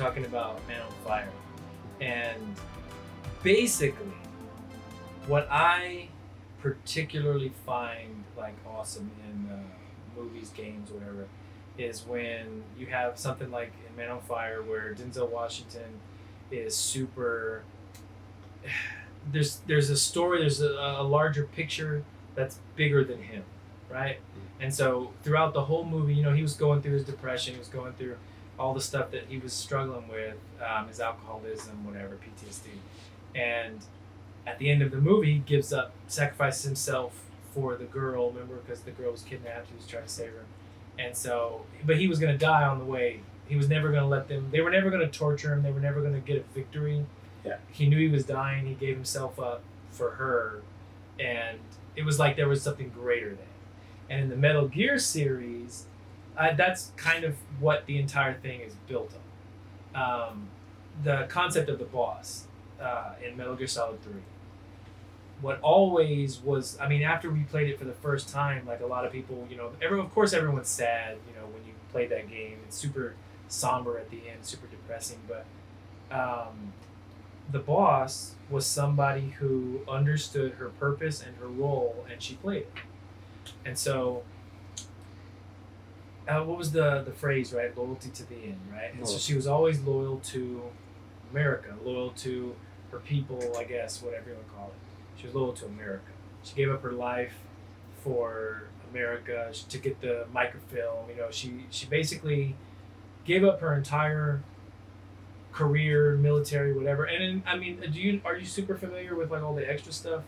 talking about Man on Fire, and basically, what I particularly find like awesome in movies, games, whatever, is when you have something like in Man on Fire where Denzel Washington is super. There's a story, there's a larger picture that's bigger than him, right? And so throughout the whole movie, he was going through his depression, he was going through all the stuff that he was struggling with, his alcoholism, whatever, PTSD, and at the end of the movie, he gives up, sacrifices himself for the girl. Remember, because the girl was kidnapped, he was trying to save her, and so, but he was gonna die on the way. He was never gonna let them. They were never gonna torture him. They were never gonna get a victory. Yeah. He knew he was dying. He gave himself up for her, and it was like there was something greater than. And in the Metal Gear series, that's kind of what the entire thing is built on. The concept of the boss in Metal Gear Solid 3. What always was, I mean, after we played it for the first time, like a lot of people, of course everyone's sad, when you play that game. It's super somber at the end, super depressing, but the boss was somebody who understood her purpose and her role, and she played it. And so, what was the phrase, right? Loyalty to the end, right? And so she was always loyal to America, loyal to her people, I guess, whatever you want to call it. She was loyal to America. She gave up her life for America to get the microfilm. She basically gave up her entire career, military, whatever. And I mean, are you super familiar with like all the extra stuff,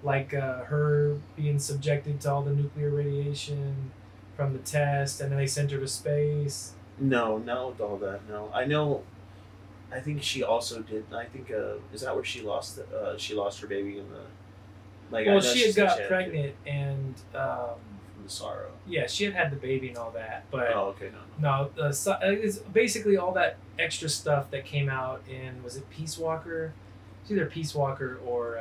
like her being subjected to all the nuclear radiation from the test, and then they sent her to space? No, not with all that. No, I know. I think she also did. I think is that where she lost her baby in the like. Well, she had got pregnant and from the sorrow. Yeah, she had the baby and all that, but okay, no. It's basically all that extra stuff that came out in, was it Peace Walker? It's either Peace Walker or.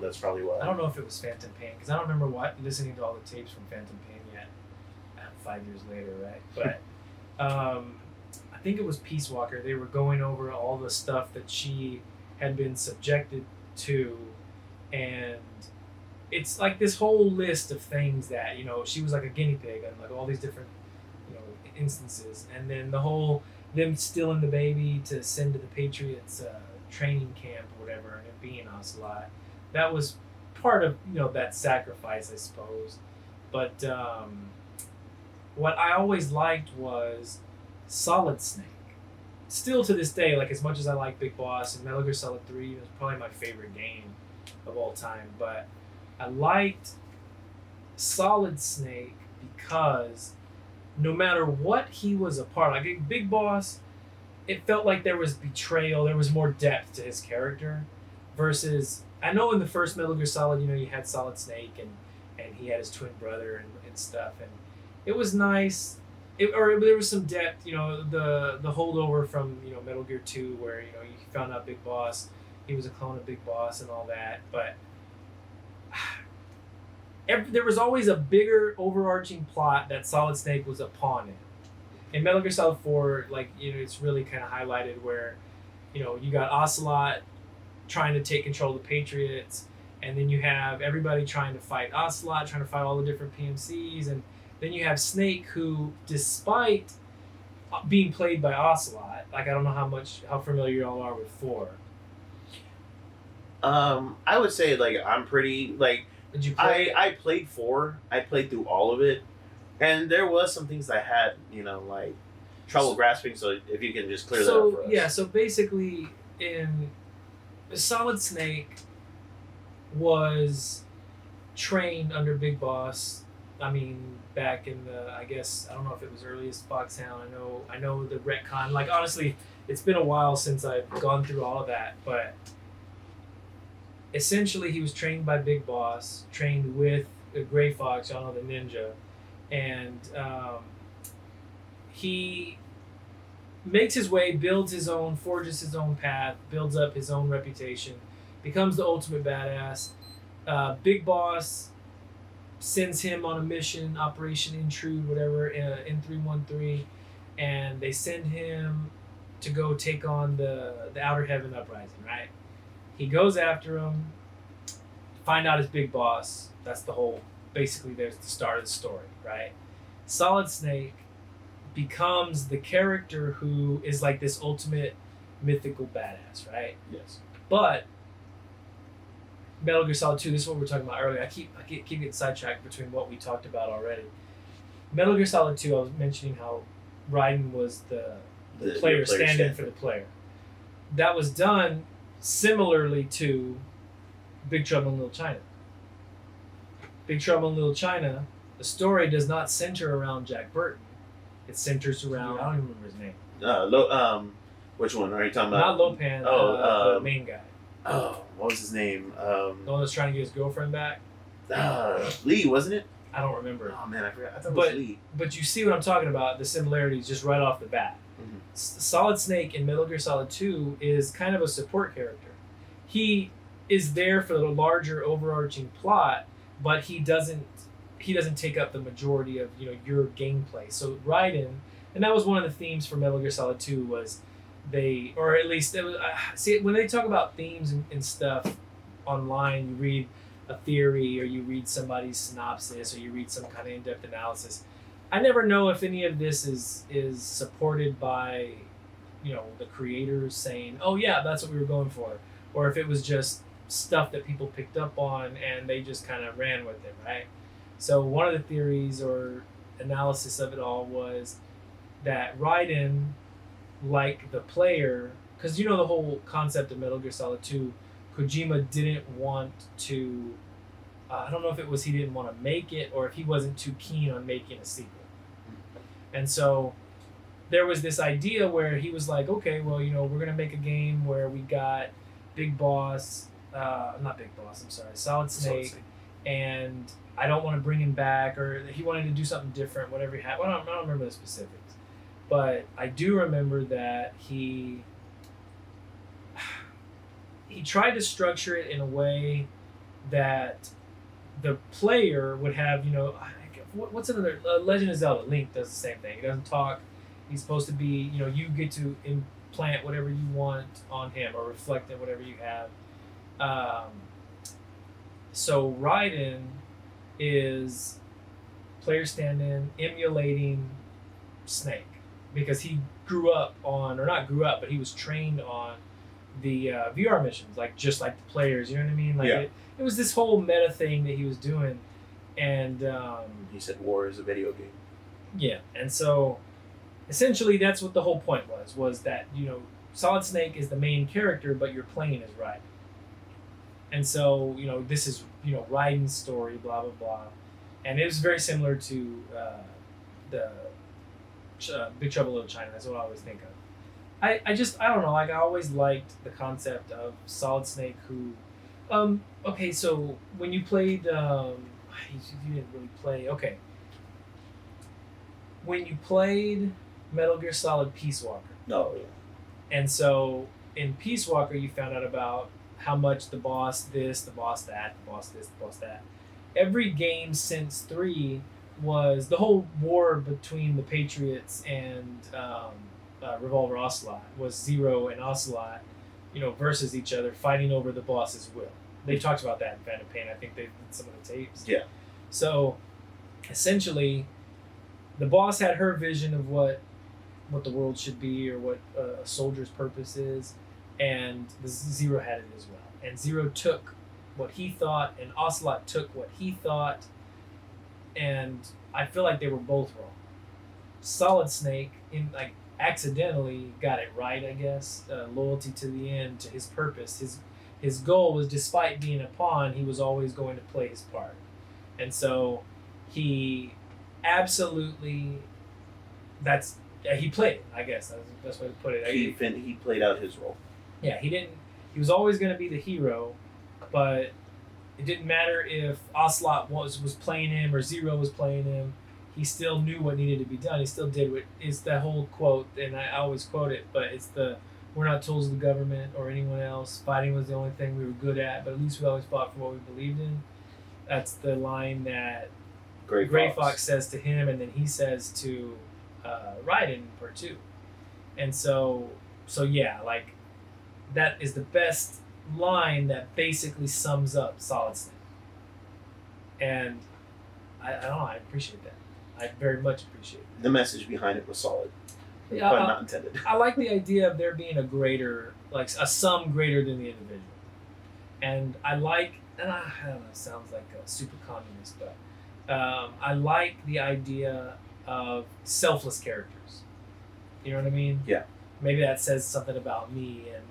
That's probably what. I don't know if it was Phantom Pain, because I don't remember listening to all the tapes from Phantom Pain yet. 5 years later, right? But. I think it was Peace Walker. They were going over all the stuff that she had been subjected to, and it's like this whole list of things that she was like a guinea pig on like all these different instances, and then them stealing the baby to send to the Patriots training camp or whatever, and it being Ocelot. That was part of that sacrifice, I suppose. But what I always liked was Solid Snake. Still to this day, like as much as I like Big Boss and Metal Gear Solid 3 was probably my favorite game of all time, but I liked Solid Snake because no matter what he was a part of, like Big Boss, it felt like there was betrayal, there was more depth to his character, versus, I know in the first Metal Gear Solid, you had Solid Snake and he had his twin brother and stuff, and it was nice. There was some depth, the holdover from Metal Gear 2, where you found out Big Boss, he was a clone of Big Boss and all that. But there was always a bigger overarching plot that Solid Snake was a pawn in. In Metal Gear Solid 4, like it's really kind of highlighted where you got Ocelot trying to take control of the Patriots, and then you have everybody trying to fight Ocelot, trying to fight all the different PMCs, and then you have Snake, who, despite being played by Ocelot, like I don't know how familiar y'all are with 4. I would say like I'm pretty like. Did you play? I played 4. I played through all of it, and there was some things I had like trouble grasping. So if you can just clear that up for us. Yeah. So basically, in Solid Snake was trained under Big Boss. I mean, back in I guess, I don't know if it was earliest Foxhound. I know the retcon. Like, honestly, it's been a while since I've gone through all of that. But essentially, he was trained by Big Boss, trained with Gray Fox, y'all know the ninja. And he makes his way, builds his own, forges his own path, builds up his own reputation, becomes the ultimate badass. Big Boss sends him on a mission, Operation Intrude, whatever, in 313, and they send him to go take on the Outer Heaven Uprising, right? He goes after him, find out his big boss. That's the whole. Basically, there's the start of the story, right? Solid Snake becomes the character who is like this ultimate mythical badass, right? Yes. But Metal Gear Solid 2, this is what we were talking about earlier. I keep getting sidetracked between what we talked about already. Metal Gear Solid 2, I was mentioning how Raiden was the player stand-in for the player. That was done similarly to Big Trouble in Little China. Big Trouble in Little China, the story does not center around Jack Burton. It centers around, I don't even remember his name. Which one are you talking about? Not Lopan, the main guy. Oh, what was his name? The one that's trying to get his girlfriend back? Lee, wasn't it? I don't remember. Oh man, I forgot. I thought it was Lee. But you see what I'm talking about, the similarities just right off the bat. Mm-hmm. Solid Snake in Metal Gear Solid 2 is kind of a support character. He is there for the larger overarching plot, but he doesn't take up the majority of your gameplay. So Raiden, and that was one of the themes for Metal Gear Solid 2 was they, or at least it was, see when they talk about themes and stuff online, you read a theory or you read somebody's synopsis or you read some kind of in-depth analysis. I never know if any of this is supported by the creators saying, oh yeah, that's what we were going for, or if it was just stuff that people picked up on and they just kind of ran with it, right? So one of the theories or analysis of it all was that Raiden, like the player, because the whole concept of Metal Gear Solid 2, Kojima didn't want to, I don't know if it was he didn't want to make it or if he wasn't too keen on making a sequel. And so there was this idea where he was like, okay, well, we're going to make a game where we got Big Boss, not Big Boss, I'm sorry, Solid Snake, and I don't want to bring him back, or he wanted to do something different, whatever he had. Well, I don't remember the specifics. But I do remember that he tried to structure it in a way that the player would have, what's another, Legend of Zelda, Link does the same thing. He doesn't talk. He's supposed to be, you get to implant whatever you want on him or reflect it, whatever you have. So Raiden is player stand-in emulating Snake because he grew up on, or not grew up, but he was trained on the VR missions, just like the players, you know what I mean? It was this whole meta thing that he was doing, and he said war is a video game. Yeah, and so essentially that's what the whole point was that Solid Snake is the main character, but you're playing as Raiden. And so, this is, Raiden's story, blah, blah, blah. And it was very similar to the Big Trouble in Little China. That's what I always think of. I don't know, I always liked the concept of Solid Snake who... okay, so when you played... you didn't really play... Okay. When you played Metal Gear Solid Peace Walker. Oh, yeah. And so, in Peace Walker, you found out about how much the boss this, the boss that, the boss this, the boss that. Every game since 3 was the whole war between the Patriots and Revolver Ocelot was Zero and Ocelot, versus each other, fighting over the boss's will. They talked about that in Phantom Pain. I think they did some of the tapes. Yeah. So, essentially, the boss had her vision of what the world should be or what a soldier's purpose is, and the Zero had it as well. And Zero took what he thought, and Ocelot took what he thought, and I feel like they were both wrong. Solid Snake, accidentally got it right, I guess. Loyalty to the end, to his purpose. His goal was, despite being a pawn, he was always going to play his part. And so he absolutely, he played it, I guess. That's the best way to put it. He played out his role. Yeah, he was always going to be the hero, but it didn't matter if Ocelot was playing him or Zero was playing him. He still knew what needed to be done. He still did what is the whole quote, and I always quote it, but it's we're not tools of the government or anyone else. Fighting was the only thing we were good at, but at least we always fought for what we believed in. That's the line that Gray Fox says to him, and then he says to Raiden in part 2. And so So yeah, like that is the best line that basically sums up Solid Snake. And I don't know, I appreciate that. I very much appreciate it. The message behind it was solid, Yeah, but not intended. I like the idea of there being a greater, like a sum greater than the individual. And I like, and I don't know, it sounds like a super communist, but I like the idea of selfless characters. You know what I mean? Yeah. Maybe that says something about me, and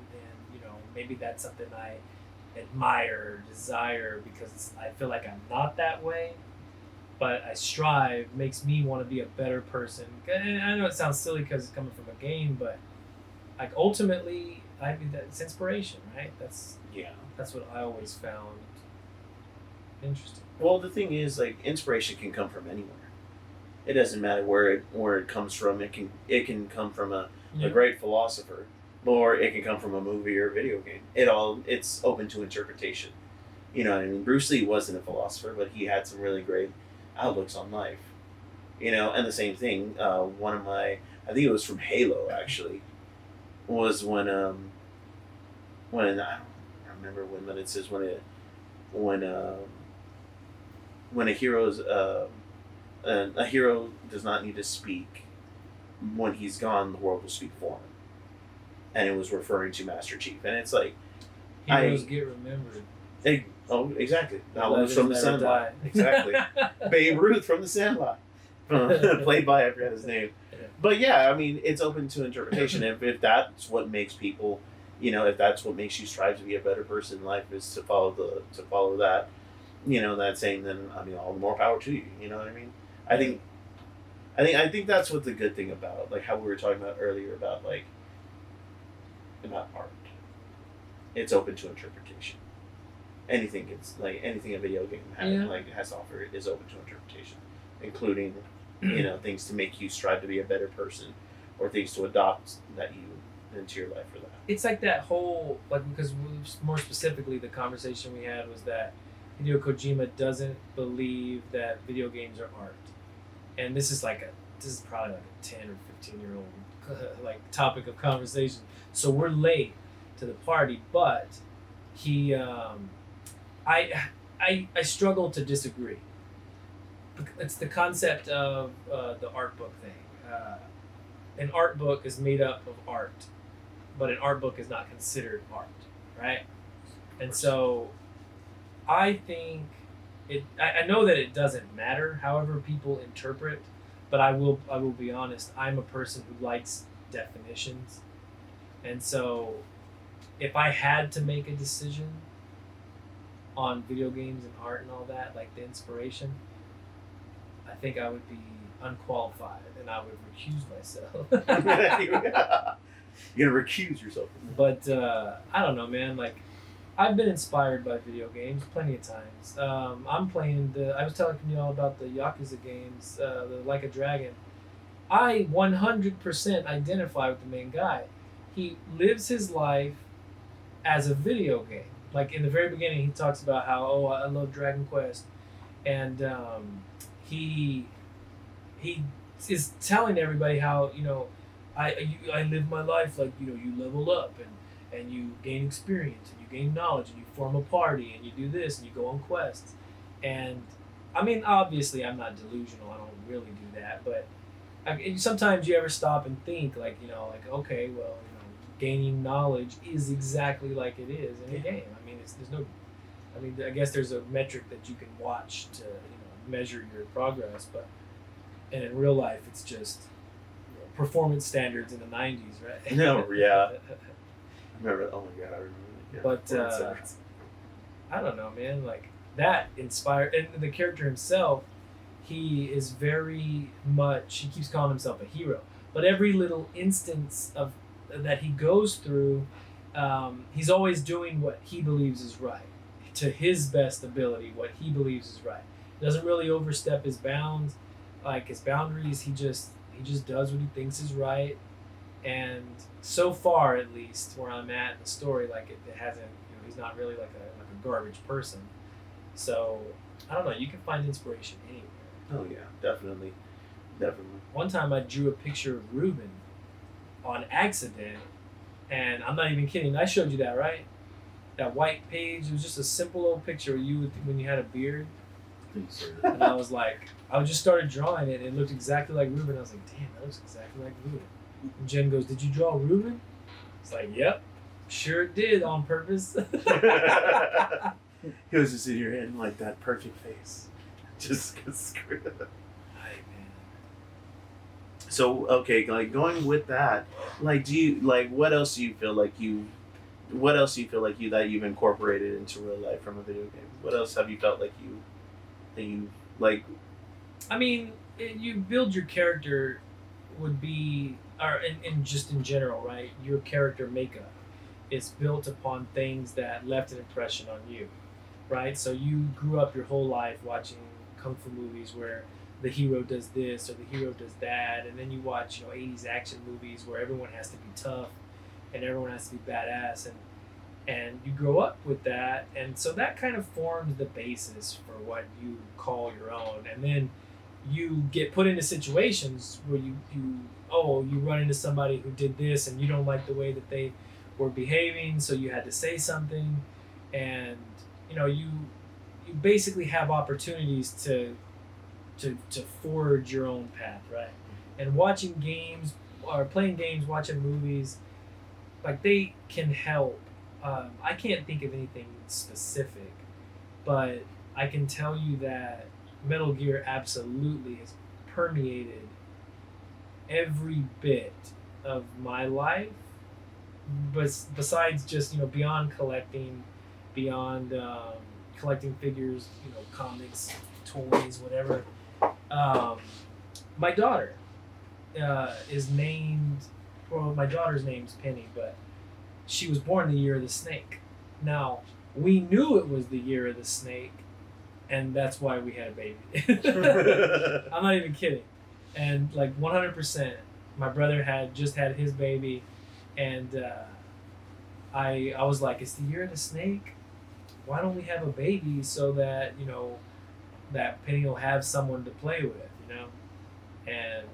maybe that's something I admire, desire, because I feel like I'm not that way, but I strive, makes me want to be a better person. And I know it sounds silly because it's coming from a game, but like ultimately, I mean, that's inspiration, right? That's what I always found interesting. Well, the thing is, like, inspiration can come from anywhere. It doesn't matter where it comes from. It can come from a great philosopher, or it can come from a movie or a video game. It's open to interpretation. You know what I mean? Bruce Lee wasn't a philosopher, but he had some really great outlooks on life. You know, and the same thing. One of my, I think it was from Halo actually, was when I don't remember when, but it says when a hero does not need to speak. When he's gone, the world will speak for him. And it was referring to Master Chief, and it's like heroes get remembered. Exactly. That one was from the Sandlot. Exactly. Babe Ruth from the Sandlot, played by, I forgot his name. But yeah, I mean, it's open to interpretation. If that's what makes people, if that's what makes you strive to be a better person in life, is to follow that, that saying, then I mean, all the more power to you. You know what I mean? I think that's what the good thing about, like how we were talking about earlier about art. It's open to interpretation. Anything a video game has to offer is open to interpretation, including things to make you strive to be a better person, or things to adopt that you into your life for that. It's like that whole, because more specifically the conversation we had was that Hideo Kojima doesn't believe that video games are art, and this is probably like a 10 or 15-year-old topic of conversation. So we're late to the party, but he, I struggle to disagree. It's the concept of the art book thing. An art book is made up of art, but an art book is not considered art, right? And so I think I know that it doesn't matter however people interpret, but I will be honest, I'm a person who likes definitions. And so if I had to make a decision on video games and art and all that, like the inspiration, I think I would be unqualified and I would recuse myself. You're gonna recuse yourself. But I don't know, man. Like, I've been inspired by video games plenty of times. I'm playing I was telling you all about the Yakuza games, the Like a Dragon. I 100% identify with the main guy. He lives his life as a video game. Like in the very beginning, he talks about how, I love Dragon Quest, and he is telling everybody how I live my life like you level up and you gain experience and you gain knowledge and you form a party and you do this and you go on quests. And I mean, obviously, I'm not delusional. I don't really do that, but sometimes you ever stop and think okay, well, gaining knowledge is exactly like it is in a game. I mean, I guess there's a metric that you can watch to measure your progress, and in real life, it's just performance standards in the 90s, right? No, yeah. I remember. Oh my god, I remember that. Yeah. But I don't know, man. Like that inspired, and the character himself, he is very much. He keeps calling himself a hero, but every little instance of that he goes through, he's always doing what he believes is right, to his best ability. What he believes is right. He doesn't really overstep his bounds, his boundaries. He just does what he thinks is right. And so far, at least, where I'm at in the story, it hasn't, he's not really like a garbage person. So, I don't know, you can find inspiration anywhere. Oh yeah, definitely. One time I drew a picture of Ruben on accident And I'm not even kidding. I showed you that, right? That white page. It was just a simple old picture of you when you had a beard. And I was like, I just started drawing it. And it looked exactly like Ruben. I was like, damn, that looks exactly like Ruben. And Jen goes, did you draw Ruben? It's like, yep, sure did on purpose. He was just in your head like that perfect face. Just screwed up. Right, man. So okay, like going with that, like do you like what else do you feel like that you've incorporated into real life from a video game? What else have you felt like you like? I mean, you build your character would be, or in just in general, right? Your character makeup is built upon things that left an impression on you, right? So you grew up your whole life watching kung fu movies where the hero does this or the hero does that, and then you watch 80s action movies where everyone has to be tough and everyone has to be badass, and you grow up with that, and so that kind of forms the basis for what you call your own, and then you get put into situations where you run into somebody who did this and you don't like the way that they were behaving, so you had to say something, and you basically have opportunities to forge your own path, right? And watching games or playing games, watching movies, like they can help. I can't think of anything specific, but I can tell you that Metal Gear absolutely has permeated every bit of my life. But besides just beyond collecting, beyond collecting figures, comics, toys, whatever. My daughter is named. Well, my daughter's name's Penny, but she was born the year of the snake. Now we knew it was the year of the snake, and that's why we had a baby. I'm not even kidding. And like 100%, my brother had just had his baby, and I was like, it's the year of the snake. Why don't we have a baby so that that Penny will have someone to play with, And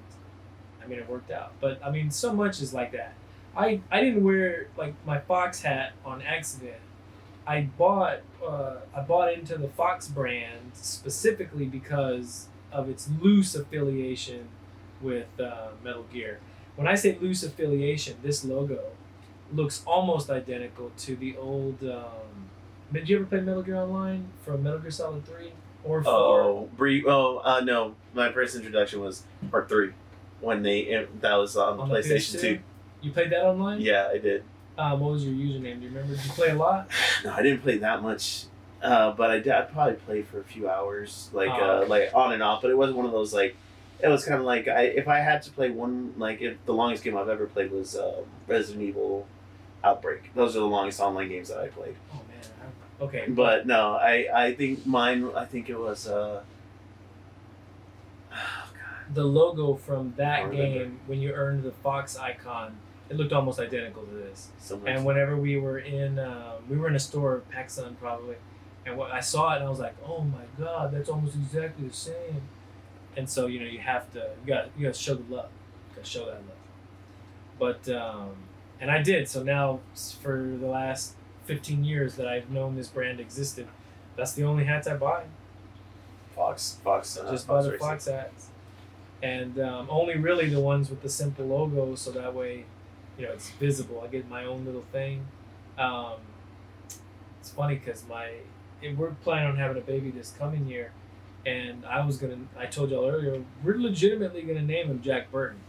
I mean, it worked out. But I mean, so much is like that. I didn't wear like my Fox hat on accident. I bought into the Fox brand specifically because of its loose affiliation with Metal Gear. When I say loose affiliation, this logo looks almost identical to the old. Did you ever play Metal Gear Online from Metal Gear Solid 3 or 4? No. My first introduction was Part 3 when that was on the PlayStation 2. You played that online? Yeah, I did. What was your username? Do you remember? Did you play a lot? No, I didn't play that much, but I probably played for a few hours, like on and off. But it wasn't one of those like. It was kind of like if I had to play one, like if the longest game I've ever played was Resident Evil Outbreak. Those are the longest online games that I played. Oh man. Okay. But no, I think mine. I think it was. Oh God. The logo from that game, when you earned the Fox icon, it looked almost identical to this. And whenever we were in a store, PacSun probably, and I saw it and I was like, oh my God, that's almost exactly the same. And so you got to show the love, got to show that love. But and I did. So now for the last 15 years that I've known this brand existed, that's the only hats I buy. Fox. Just buy the Fox hats, and only really the ones with the simple logo, so that way, it's visible. I get my own little thing. It's funny because we're planning on having a baby this coming year, and I told y'all earlier, we're legitimately gonna name him Jack Burton.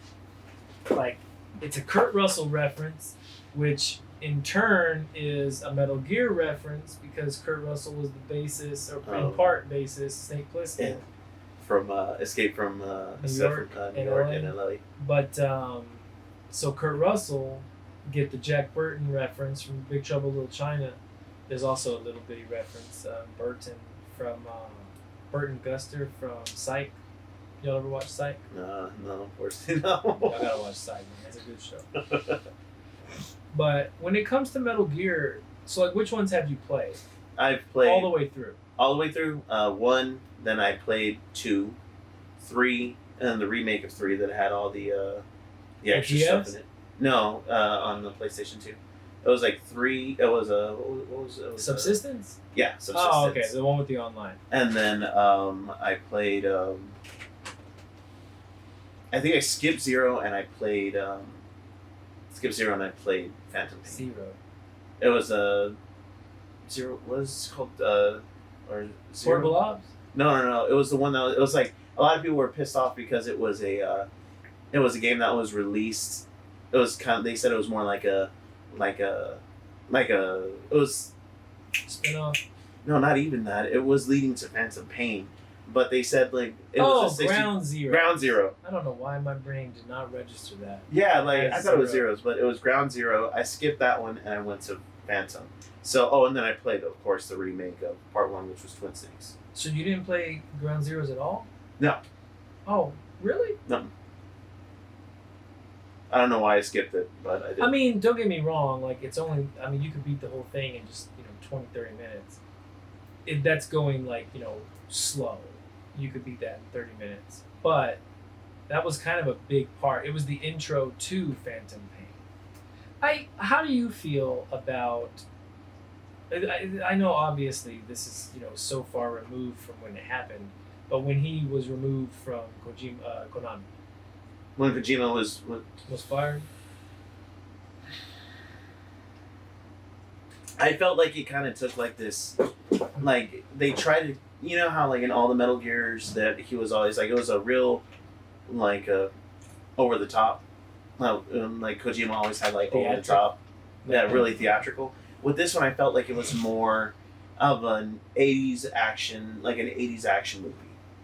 Like, it's a Kurt Russell reference, which in turn is a Metal Gear reference because Kurt Russell was the bassist, or in part bassist, Snake Plissken. From Escape from New York and LA. But so Kurt Russell, get the Jack Burton reference from Big Trouble in Little China. There's also a little bitty reference, Burton from Burton Guster from Psych. Y'all ever watch Psych? No, unfortunately no. Y'all gotta watch Psych, man. It's a good show. But when it comes to Metal Gear, so like which ones have you played? I've played all the way through. 1, then I played 2, 3, and then the remake of 3 that had all the extra stuff in it. No, on the PlayStation 2. It was like 3. It was a what was it? It was Subsistence? Yeah, Subsistence. Oh, okay, the one with the online. And then I played. I think I skipped Zero and I played. Skip Zero and I played Phantom Pain. Zero. It was a Zero. What is it called? Or Zero? Portable Ops? No. It was the one that it was like a lot of people were pissed off because it was a game that was released. It was kind of, they said it was more like a it was spin-off. No, not even that. It was leading to Phantom Pain, but they said like it was a Ground Zero. Ground Zero. I don't know why my brain did not register that. Yeah, like I thought it was Zeros, but it was Ground Zero. I skipped that one and I went to Phantom. So and then I played, of course, the remake of Part 1, which was Twin Snakes. So you didn't play Ground Zeroes at all? No. Oh, really? No. I don't know why I skipped it, but I did. I mean, don't get me wrong. Like, it's only... I mean, you could beat the whole thing in just, 20, 30 minutes. That's going, like, slow. You could beat that in 30 minutes. But that was kind of a big part. It was the intro to Phantom Pain. How do you feel about... I know, obviously, this is, so far removed from when it happened, but when he was removed from Konami. When Kojima was fired? I felt like it kind of took like this, like they tried to, how like in all the Metal Gears that he was always like, it was a real, like over the top, like Kojima always had like over the top, really theatrical. With this one, I felt like it was more of an 80s action, like an 80s action movie.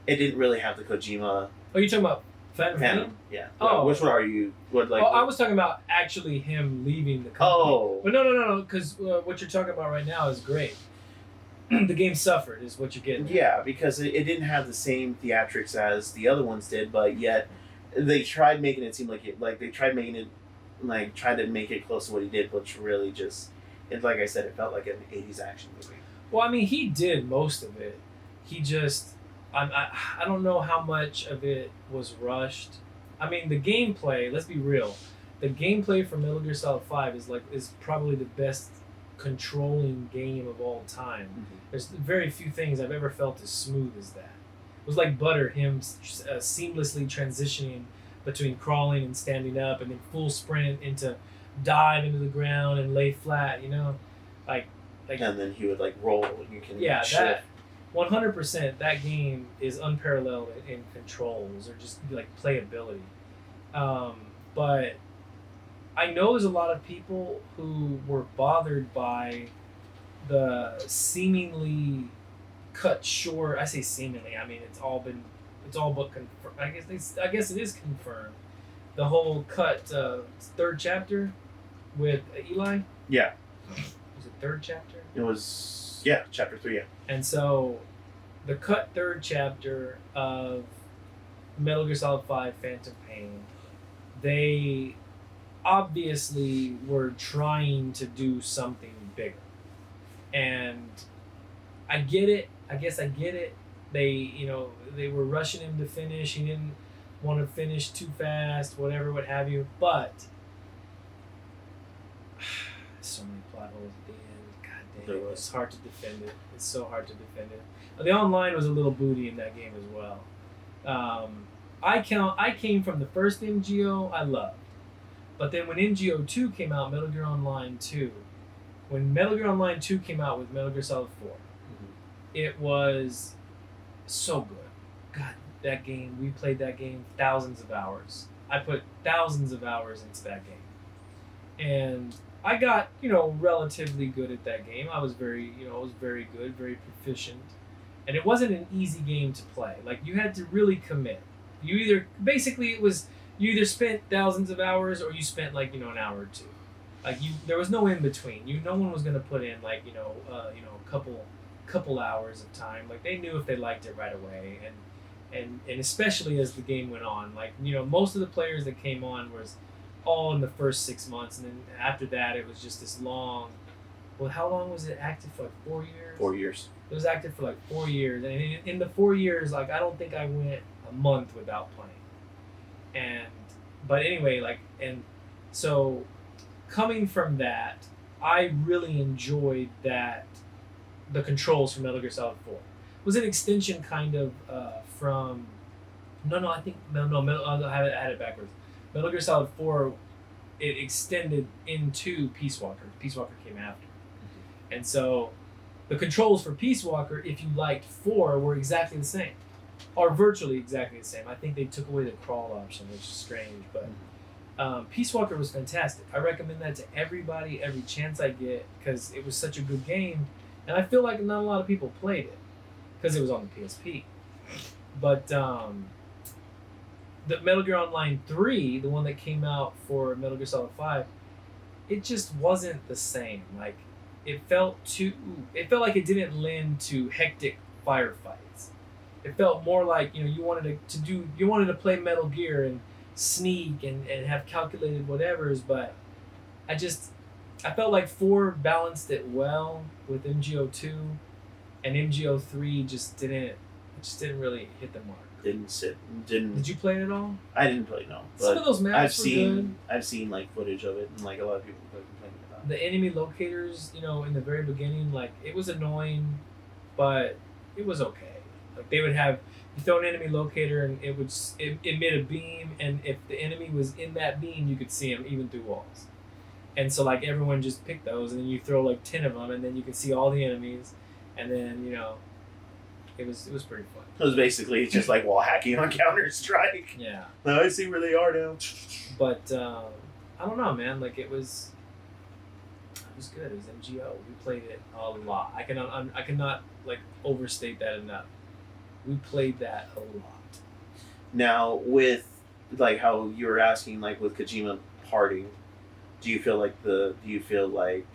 It didn't really have the Kojima. Oh, you talking about Phantom Pain? Yeah. Oh. Which one are you? I was talking about actually him leaving the company. Oh. But no, because what you're talking about right now is great. The game suffered, is what you're getting. Yeah, because it didn't have the same theatrics as the other ones did, but yet they tried making it seem like it, like they tried making it, like tried to make it close to what he did, which really just, like I said, it felt like an 80s action movie. Well, I mean, he did most of it. He just, I don't know how much of it was rushed. I mean, the gameplay, let's be real, the gameplay for Metal Gear Solid 5 is probably the best controlling game of all time. Mm-hmm. There's very few things I've ever felt as smooth as that. It was like butter, him seamlessly transitioning between crawling and standing up, and then full sprint into dive into the ground and lay flat, like and then he would like roll and you can shift. That 100%, that game is unparalleled in controls or just like playability. But I know there's a lot of people who were bothered by the seemingly cut short. I say seemingly. I mean, it's all but confirmed. I guess it is confirmed. The whole cut third chapter with Eli. Yeah. Was it third chapter? It was chapter 3. Yeah. And so, the cut third chapter of Metal Gear Solid 5: Phantom Pain, they obviously were trying to do something bigger. And I get it. I guess I get it. They were rushing him to finish. He didn't want to finish too fast, whatever, what have you. But so many plot holes at the end. God damn, it's hard to defend it. It's so hard to defend it. The online was a little booty in that game as well. I came from the first MGO I loved. But then when MGO 2 came out, Metal Gear Online 2, when Metal Gear Online 2 came out with Metal Gear Solid 4, it was so good. God, that game, we played that game thousands of hours. I put thousands of hours into that game. And I got, relatively good at that game. I was very good, very proficient. And it wasn't an easy game to play. Like, you had to really commit. You either spent thousands of hours or you spent, an hour or two. Like, there was no in between. No one was going to put in, a couple hours of time. Like, they knew if they liked it right away. And especially as the game went on. Like, most of the players that came on was all in the first 6 months, and then after that it was just this long. Well, how long was it active for? 4 years. 4 years. It was active for 4 years, and in the 4 years, I don't think I went a month without playing. But anyway, and So, coming from that, I really enjoyed that the controls from Metal Gear Solid 4 was an extension kind of from no I think no Metal, I had it backwards. Metal Gear Solid 4 it extended into Peace Walker. Peace Walker came after, and so the controls for Peace Walker, if you liked 4, were exactly the same, or virtually exactly the same. I think they took away the crawl option, which is strange, but. Peace Walker was fantastic. I recommend that to everybody every chance I get because it was such a good game, and I feel like not a lot of people played it because it was on the PSP. But the Metal Gear Online 3, the one that came out for Metal Gear Solid 5, it just wasn't the same. Like it felt like it didn't lend to hectic firefights. It felt more like you wanted to play Metal Gear and sneak and have calculated whatevers, but I felt like 4 balanced it well with MGO2, and MGO3 just didn't really hit the mark. Did you play it at all? I didn't play, no. Some of those maps good. I've seen like footage of it, and like a lot of people complaining about it. The enemy locators, in the very beginning, like it was annoying, but it was okay. Like they would have you throw an enemy locator and it would emit a beam, and if the enemy was in that beam, you could see him even through walls. And so like everyone just picked those, and then you throw like 10 of them, and then you can see all the enemies, and then it was pretty fun. It was basically just like wall hacking on Counter-Strike. Yeah. Now I see where they are now. But I don't know, man. Like it was good. It was MGO. We played it a lot. I cannot like overstate that enough. We played that a lot. Now, with like how you were asking, like with Kojima parting, do you feel like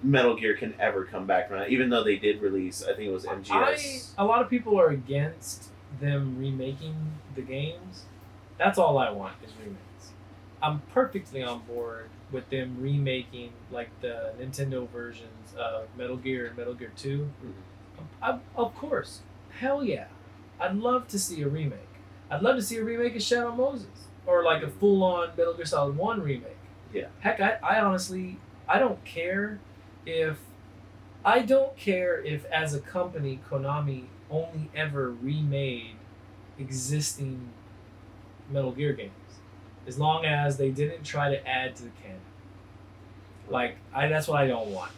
Metal Gear can ever come back from that? Even though they did release, I think it was MGS. A lot of people are against them remaking the games. That's all I want is remakes. I'm perfectly on board with them remaking like the Nintendo versions of Metal Gear and Metal Gear 2. Mm-hmm. Of course. Hell yeah. I'd love to see a remake. I'd love to see a remake of Shadow Moses. Or like a full-on Metal Gear Solid 1 remake. Yeah. Heck, I honestly, I don't care if as a company Konami only ever remade existing Metal Gear games. As long as they didn't try to add to the canon. Like, that's what I don't want.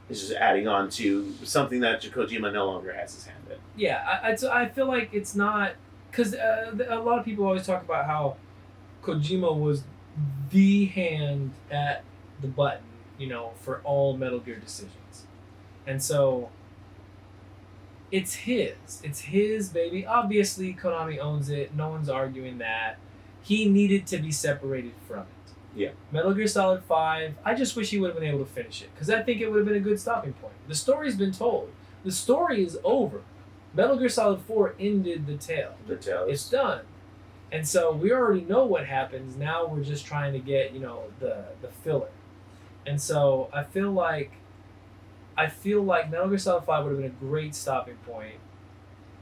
It's just adding on to something that Kojima no longer has his hand in. Yeah, I feel like it's not... Because a lot of people always talk about how Kojima was the hand at the button, for all Metal Gear decisions. And so, it's his baby. Obviously, Konami owns it. No one's arguing that. He needed to be separated from it. Yeah. Metal Gear Solid 5, I just wish he would have been able to finish it, because I think it would have been a good stopping point. The story's been told. The story is over. Metal Gear Solid 4 ended the tale. It's done. And so we already know what happens. Now we're just trying to get, the filler. And so I feel like Metal Gear Solid 5 would have been a great stopping point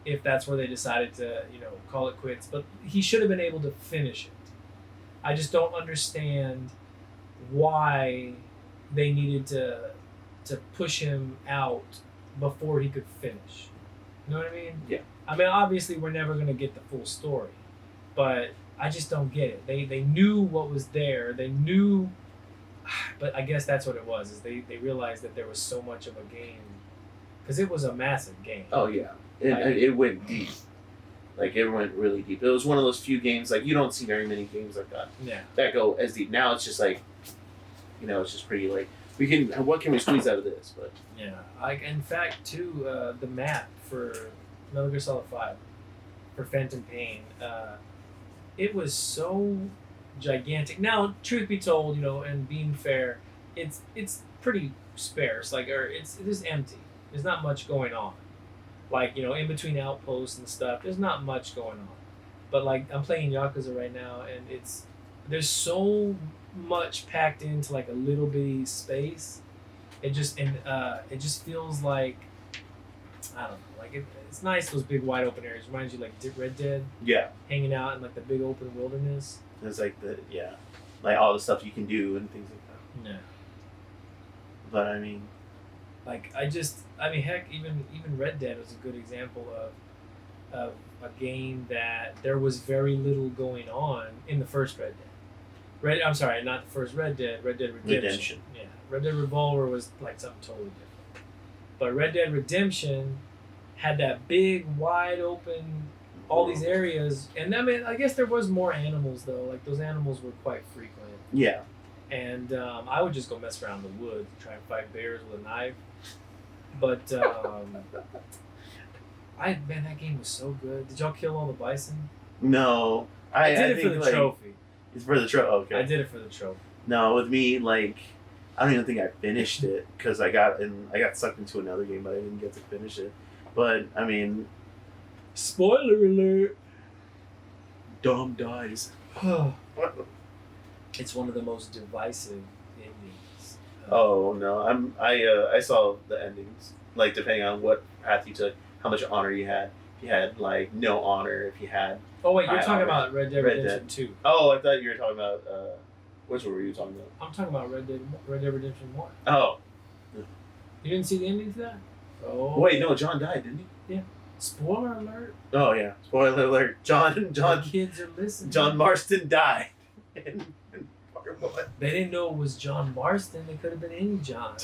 if that's where they decided to, call it quits. But he should have been able to finish it. I just don't understand why they needed to push him out before he could finish. You know what I mean? Yeah. I mean, obviously we're never going to get the full story, but I just don't get it. They knew what was there. They knew, but I guess that's what it was, is they realized that there was so much of a game, because it was a massive game. Oh, yeah. It went deep. Like, it went really deep. It was one of those few games, like, you don't see very many games like that. Yeah. That go as deep. Now it's just like, it's just pretty, like, what can we squeeze out of this? But yeah. Like, in fact, too, the map for Metal Gear Solid 5, for Phantom Pain, it was so gigantic. Now, truth be told, and being fair, it's pretty sparse. Like, it is empty. There's not much going on. Like, in between outposts and stuff, there's not much going on. But, like, I'm playing Yakuza right now, and there's so much packed into, like, a little bitty space. It just feels like, I don't know, like, it's nice, those big wide open areas. Reminds you, like, Red Dead. Yeah. Hanging out in, like, the big open wilderness. It's like yeah. like all the stuff you can do and things like that. Yeah. But I mean, Like heck, even Red Dead was a good example of a game that there was very little going on in the first Red Dead. I'm sorry, not the first Red Dead. Red Dead Redemption. Yeah, Red Dead Revolver was like something totally different. But Red Dead Redemption had that big, wide open, all these areas, and I mean, I guess there was more animals though. Like those animals were quite frequent. Yeah. And I would just go mess around in the woods, try and fight bears with a knife. But man, that game was so good. Did y'all kill all the bison? No, I did it think, for the like, trophy. It's for the trophy. Okay. I did it for the trophy. No, with me, like, I don't even think I finished it because I got sucked into another game, but I didn't get to finish it. But I mean, Spoiler alert! Dom dies. It's one of the most divisive endings. Oh no, I saw the endings. Like depending on what path you took, how much honor you had. If you had like no honor, if you had. Oh wait, you're high talking honor. about Red Dead Red Redemption Dead. 2. Oh, I thought you were talking about which one were you talking about? I'm talking about Red Dead Redemption 1. Oh. You didn't see the ending to that? Oh. Wait, no, John died, didn't he? Yeah. Spoiler alert. Oh yeah. Spoiler alert. The kids are listening. John Marston died. in Part 1. They didn't know it was John Marston. It could have been any John.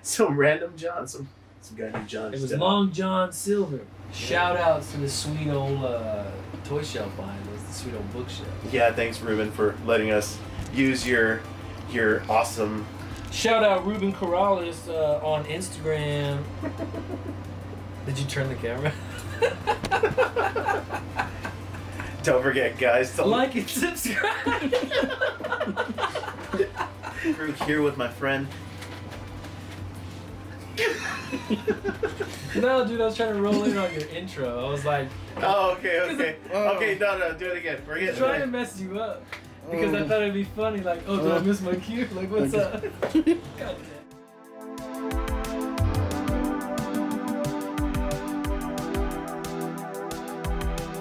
Some random John, some guy named John. It was Long John Silver. Shout outs to the sweet old toy shelf behind us, the sweet old bookshelf. Yeah, thanks Ruben for letting us use your awesome. Shout out Ruben Corrales on Instagram. Did you turn the camera? Don't forget, guys, to like and subscribe. We're here with my friend. No, dude, I was trying to roll in on your intro. I was like, Oh, okay. Okay, no, do it again. I Forget was trying to mess you up because I thought it'd be funny. Like, oh, did I miss my cue? Like, what's up? God damn.